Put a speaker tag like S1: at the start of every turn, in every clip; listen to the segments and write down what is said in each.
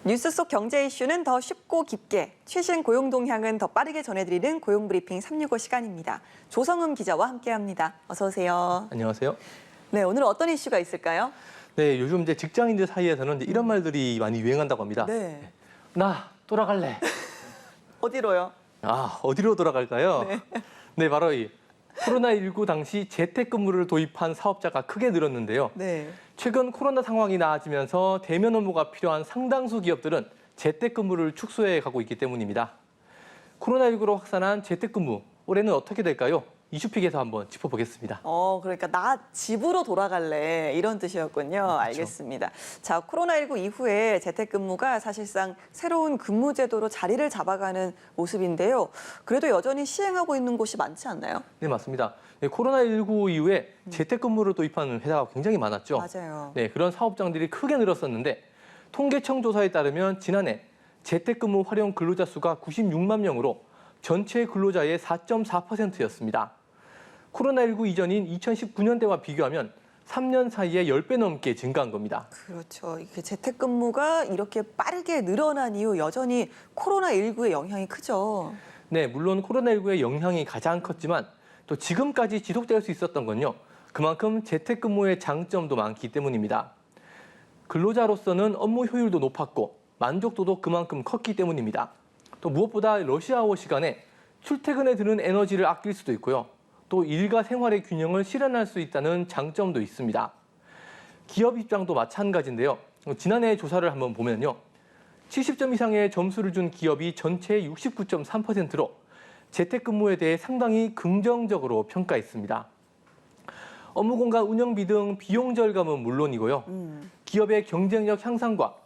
S1: 뉴스 속 경제 이슈는 더 쉽고 깊게, 최신 고용 동향은 더 빠르게 전해드리는 고용브리핑 365 시간입니다. 조성음 기자와 함께합니다. 어서 오세요.
S2: 안녕하세요.
S1: 네, 오늘 어떤 이슈가 있을까요?
S2: 네, 요즘 이제 직장인들 사이에서는 이제 이런 말들이 많이 유행한다고 합니다.
S1: 네.
S2: 나 돌아갈래.
S1: 어디로요?
S2: 아, 어디로 돌아갈까요? 네, 바로 이 코로나19 당시 재택근무를 도입한 사업자가 크게 늘었는데요.
S1: 네.
S2: 최근 코로나 상황이 나아지면서 대면 업무가 필요한 상당수 기업들은 재택근무를 축소해 가고 있기 때문입니다. 코로나19로 확산한 재택근무, 올해는 어떻게 될까요? 이슈픽에서 한번 짚어보겠습니다.
S1: 그러니까 나 집으로 돌아갈래 이런 뜻이었군요. 알겠습니다. 자, 코로나19 이후에 재택근무가 사실상 새로운 근무 제도로 자리를 잡아가는 모습인데요. 그래도 여전히 시행하고 있는 곳이 많지 않나요?
S2: 네, 맞습니다. 네, 코로나19 이후에 재택근무를 도입하는 회사가 굉장히 많았죠.
S1: 맞아요.
S2: 네, 그런 사업장들이 크게 늘었었는데 통계청 조사에 따르면 지난해 재택근무 활용 근로자 수가 96만 명으로 전체 근로자의 4.4%였습니다. 코로나19 이전인 2019년대와 비교하면 3년 사이에 10배 넘게 증가한 겁니다.
S1: 그렇죠. 이게 재택근무가 이렇게 빠르게 늘어난 이후 여전히 코로나19의 영향이 크죠.
S2: 네, 물론 코로나19의 영향이 가장 컸지만 또 지금까지 지속될 수 있었던 건요. 그만큼 재택근무의 장점도 많기 때문입니다. 근로자로서는 업무 효율도 높았고 만족도도 그만큼 컸기 때문입니다. 또 무엇보다 러시아워 시간에 출퇴근에 드는 에너지를 아낄 수도 있고요. 또 일과 생활의 균형을 실현할 수 있다는 장점도 있습니다. 기업 입장도 마찬가지인데요. 지난해 조사를 한번 보면요. 70점 이상의 점수를 준 기업이 전체의 69.3%로 재택근무에 대해 상당히 긍정적으로 평가했습니다. 업무 공간 운영비 등 비용 절감은 물론이고요. 기업의 경쟁력 향상과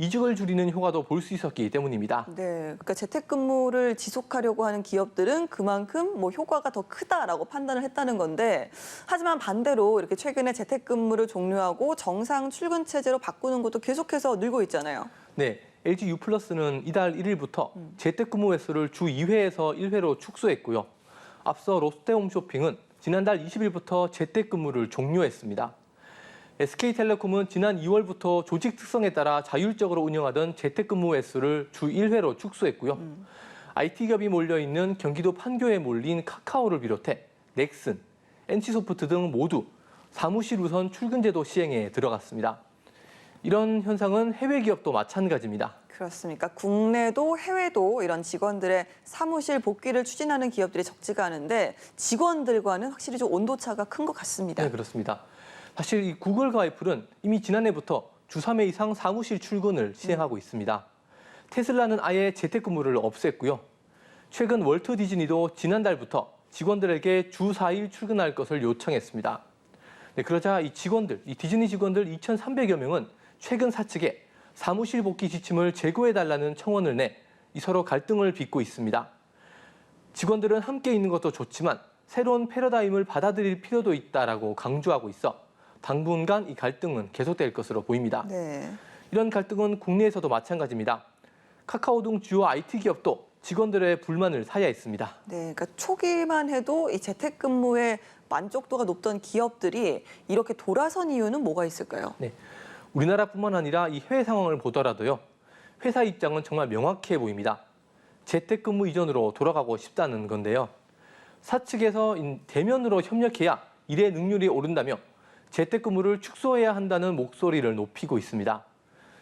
S2: 이직을 줄이는 효과도 볼 수 있었기 때문입니다.
S1: 네, 그러니까 재택근무를 지속하려고 하는 기업들은 그만큼 효과가 더 크다라고 판단을 했다는 건데, 하지만 반대로 이렇게 최근에 재택근무를 종료하고 정상 출근 체제로 바꾸는 것도 계속해서 늘고 있잖아요.
S2: 네, LG U+는 이달 1일부터 재택근무 횟수를 주 2회에서 1회로 축소했고요. 앞서 롯데홈쇼핑은 지난달 20일부터 재택근무를 종료했습니다. SK텔레콤은 지난 2월부터 조직 특성에 따라 자율적으로 운영하던 재택근무 횟수를 주 1회로 축소했고요. IT기업이 몰려있는 경기도 판교에 몰린 카카오를 비롯해 넥슨, NC소프트 등 모두 사무실 우선 출근제도 시행에 들어갔습니다. 이런 현상은 해외 기업도 마찬가지입니다.
S1: 그렇습니까? 국내도 해외도 이런 직원들의 사무실 복귀를 추진하는 기업들이 적지가 않은데 직원들과는 확실히 좀 온도차가 큰 것 같습니다.
S2: 네, 그렇습니다. 사실 이 구글과 애플은 이미 지난해부터 주 3회 이상 사무실 출근을 시행하고 있습니다. 테슬라는 아예 재택근무를 없앴고요. 최근 월트 디즈니도 지난달부터 직원들에게 주 4일 출근할 것을 요청했습니다. 네, 그러자 이 디즈니 직원들 2,300여 명은 최근 사측에 사무실 복귀 지침을 제고해달라는 청원을 내 서로 갈등을 빚고 있습니다. 직원들은 함께 있는 것도 좋지만 새로운 패러다임을 받아들일 필요도 있다라고 강조하고 있어 당분간 이 갈등은 계속될 것으로 보입니다.
S1: 네.
S2: 이런 갈등은 국내에서도 마찬가지입니다. 카카오 등 주요 IT 기업도 직원들의 불만을 사야했습니다.
S1: 네, 그러니까 초기만 해도 이 재택근무에 만족도가 높던 기업들이 이렇게 돌아선 이유는 뭐가 있을까요?
S2: 네, 우리나라뿐만 아니라 이 해외 상황을 보더라도요. 회사 입장은 정말 명확해 보입니다. 재택근무 이전으로 돌아가고 싶다는 건데요. 사측에서 대면으로 협력해야 일의 능률이 오른다며 재택근무를 축소해야 한다는 목소리를 높이고 있습니다.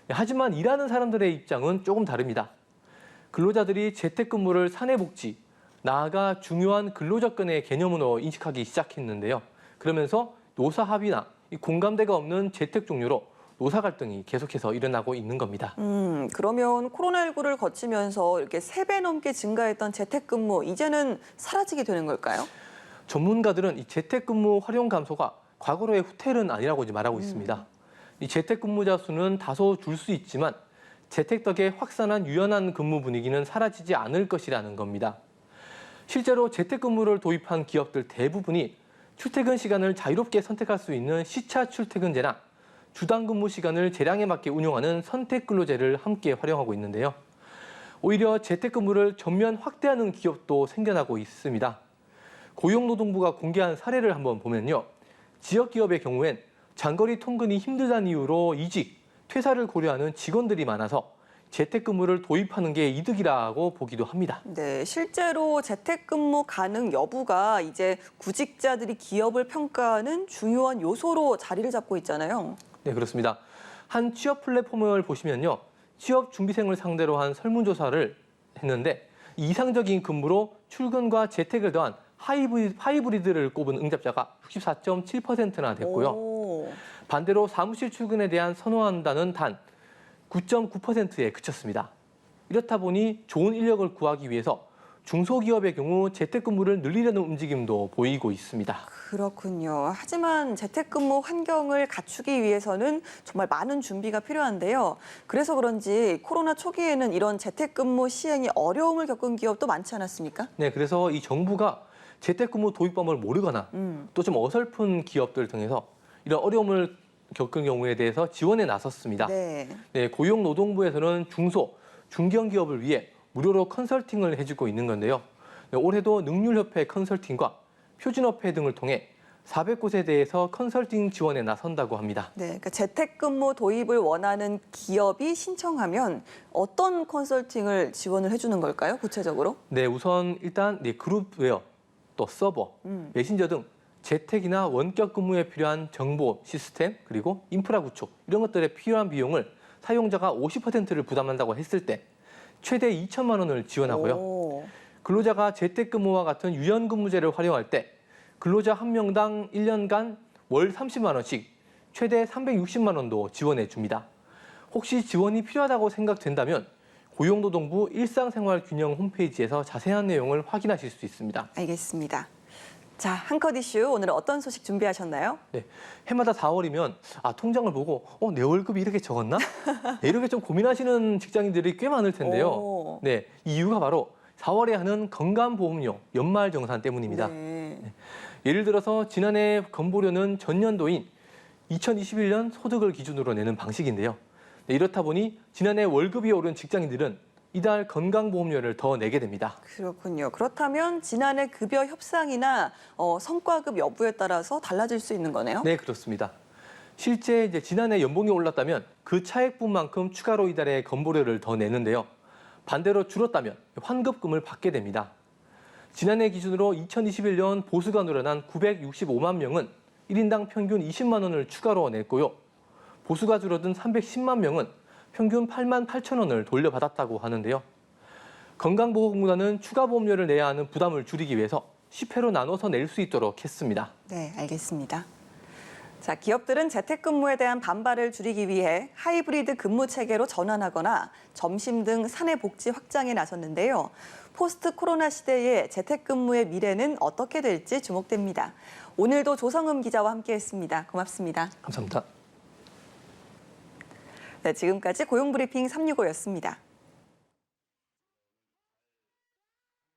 S2: 하지만 일하는 사람들의 입장은 조금 다릅니다. 근로자들이 재택근무를 사내복지, 나아가 중요한 근로접근의 개념으로 인식하기 시작했는데요. 그러면서 노사 합의나 공감대가 없는 재택 종료로 노사 갈등이 계속해서 일어나고 있는 겁니다.
S1: 그러면 코로나19를 거치면서 이렇게 3배 넘게 증가했던 재택근무, 이제는 사라지게 되는 걸까요?
S2: 전문가들은 이 재택근무 활용 감소가 과거로의 후퇴는 아니라고 말하고 있습니다. 이 재택근무자 수는 다소 줄 수 있지만 재택 덕에 확산한 유연한 근무 분위기는 사라지지 않을 것이라는 겁니다. 실제로 재택근무를 도입한 기업들 대부분이 출퇴근 시간을 자유롭게 선택할 수 있는 시차 출퇴근제나 주당 근무 시간을 재량에 맞게 운용하는 선택근로제를 함께 활용하고 있는데요. 오히려 재택근무를 전면 확대하는 기업도 생겨나고 있습니다. 고용노동부가 공개한 사례를 한번 보면요. 지역 기업의 경우엔 장거리 통근이 힘들다는 이유로 이직, 퇴사를 고려하는 직원들이 많아서 재택근무를 도입하는 게 이득이라고 보기도 합니다.
S1: 네, 실제로 재택근무 가능 여부가 이제 구직자들이 기업을 평가하는 중요한 요소로 자리를 잡고 있잖아요.
S2: 네, 그렇습니다. 한 취업 플랫폼을 보시면요. 취업 준비생을 상대로 한 설문조사를 했는데 이상적인 근무로 출근과 재택을 더한 하이브리드를 꼽은 응답자가 64.7%나 됐고요.
S1: 오.
S2: 반대로 사무실 출근에 대한 선호한다는 단 9.9%에 그쳤습니다. 이렇다 보니 좋은 인력을 구하기 위해서 중소기업의 경우 재택근무를 늘리려는 움직임도 보이고 있습니다.
S1: 그렇군요. 하지만 재택근무 환경을 갖추기 위해서는 정말 많은 준비가 필요한데요. 그래서 그런지 코로나 초기에는 이런 재택근무 시행이 어려움을 겪은 기업도 많지 않았습니까?
S2: 네, 그래서 이 정부가 재택근무 도입법을 모르거나 또 좀 어설픈 기업들 등에서 이런 어려움을 겪은 경우에 대해서 지원에 나섰습니다.
S1: 네.
S2: 네, 고용노동부에서는 중소, 중견기업을 위해 무료로 컨설팅을 해주고 있는 건데요. 네, 올해도 능률협회 컨설팅과 표준협회 등을 통해 400곳에 대해서 컨설팅 지원에 나선다고 합니다.
S1: 네, 그러니까 재택근무 도입을 원하는 기업이 신청하면 어떤 컨설팅을 지원을 해주는 걸까요? 구체적으로?
S2: 네, 우선 일단 그룹웨어, 또 서버, 메신저 등 재택이나 원격 근무에 필요한 정보 시스템 그리고 인프라 구축 이런 것들에 필요한 비용을 사용자가 50%를 부담한다고 했을 때 최대 2천만 원을 지원하고요.
S1: 오.
S2: 근로자가 재택근무와 같은 유연근무제를 활용할 때 근로자 한 명당 1년간 월 30만 원씩 최대 360만 원도 지원해 줍니다. 혹시 지원이 필요하다고 생각된다면 고용노동부 일상생활균형 홈페이지에서 자세한 내용을 확인하실 수 있습니다.
S1: 알겠습니다. 자, 한컷 이슈 오늘은 어떤 소식 준비하셨나요?
S2: 네, 해마다 4월이면 통장을 보고 내 월급이 이렇게 적었나? 네, 이렇게 좀 고민하시는 직장인들이 꽤 많을 텐데요.
S1: 오.
S2: 네, 이 이유가 바로 4월에 하는 건강보험료 연말정산 때문입니다.
S1: 네.
S2: 예를 들어서 지난해 건보료는 전년도인 2021년 소득을 기준으로 내는 방식인데요. 네, 이렇다 보니 지난해 월급이 오른 직장인들은 이달 건강보험료를 더 내게 됩니다.
S1: 그렇군요. 그렇다면 지난해 급여 협상이나 성과급 여부에 따라서 달라질 수 있는 거네요?
S2: 네, 그렇습니다. 실제 이제 지난해 연봉이 올랐다면 그 차액분만큼 추가로 이달에 건보료를 더 내는데요. 반대로 줄었다면 환급금을 받게 됩니다. 지난해 기준으로 2021년 보수가 늘어난 965만 명은 1인당 평균 20만 원을 추가로 냈고요. 보수가 줄어든 310만 명은 평균 8만 8천 원을 돌려받았다고 하는데요. 건강보험공단은 추가 보험료를 내야 하는 부담을 줄이기 위해서 10회로 나눠서 낼 수 있도록 했습니다.
S1: 네, 알겠습니다. 자, 기업들은 재택근무에 대한 반발을 줄이기 위해 하이브리드 근무 체계로 전환하거나 점심 등 사내 복지 확장에 나섰는데요. 포스트 코로나 시대의 재택근무의 미래는 어떻게 될지 주목됩니다. 오늘도 조성음 기자와 함께했습니다. 고맙습니다.
S2: 감사합니다.
S1: 네, 지금까지 고용브리핑 365였습니다.